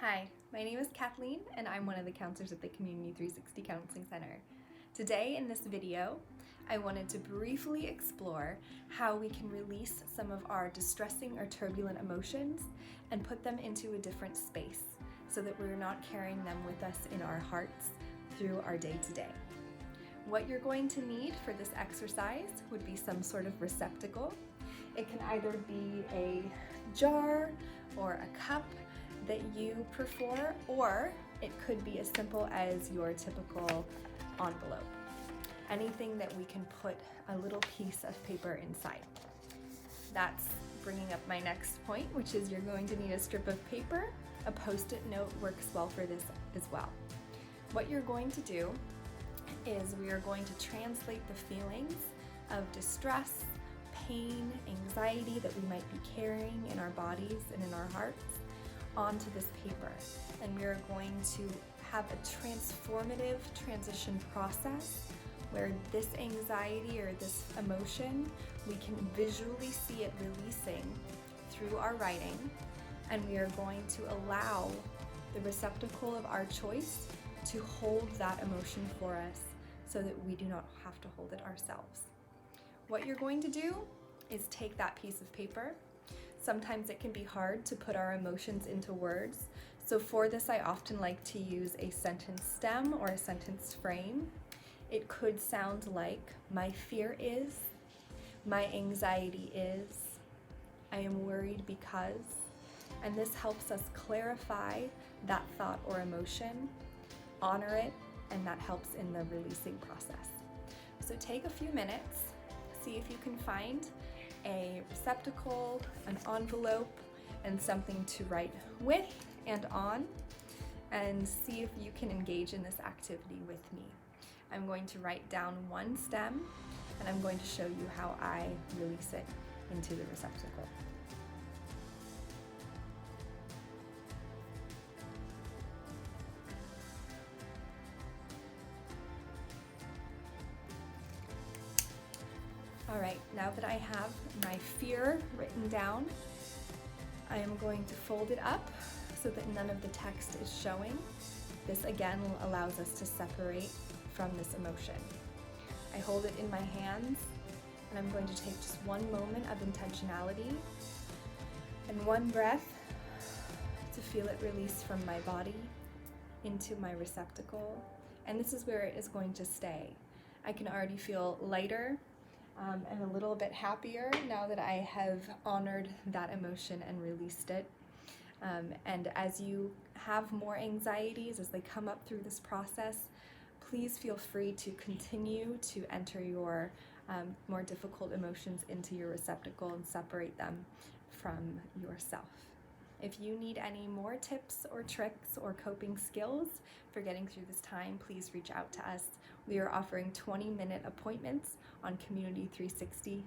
Hi, my name is Kathleen and I'm one of the counselors at the Community 360 Counseling Center. Today in this video, I wanted to briefly explore how we can release some of our distressing or turbulent emotions and put them into a different space so that we're not carrying them with us in our hearts through our day-to-day. What you're going to need for this exercise would be some sort of receptacle. It can either be a jar or a cup that you prefer, or it could be as simple as your typical envelope. Anything that we can put a little piece of paper inside. That's bringing up my next point, which is you're going to need a strip of paper. A Post-it note works well for this as well. What you're going to do is we are going to translate the feelings of distress, pain, anxiety that we might be carrying in our bodies and in our hearts onto this paper. And we are going to have a transformative transition process where this anxiety or this emotion, we can visually see it releasing through our writing, and we are going to allow the receptacle of our choice to hold that emotion for us so that we do not have to hold it ourselves. What you're going to do is take that piece of paper. Sometimes it can be hard to put our emotions into words. So for this, I often like to use a sentence stem or a sentence frame. It could sound like, my fear is, my anxiety is, I am worried because, and this helps us clarify that thought or emotion, honor it, and that helps in the releasing process. So take a few minutes, see if you can find a receptacle, an envelope, and something to write with and on, and see if you can engage in this activity with me. I'm going to write down one stem, and I'm going to show you how I release it into the receptacle. All right, now that I have my fear written down, I am going to fold it up so that none of the text is showing. This again allows us to separate from this emotion. I hold it in my hands, and I'm going to take just one moment of intentionality and one breath to feel it release from my body into my receptacle. And this is where it is going to stay. I can already feel lighter and a little bit happier now that I have honored that emotion and released it. And as you have more anxieties as they come up through this process, please feel free to continue to enter your more difficult emotions into your receptacle and separate them from yourself. If you need any more tips or tricks or coping skills for getting through this time, please reach out to us. We are offering 20-minute appointments on community360.me.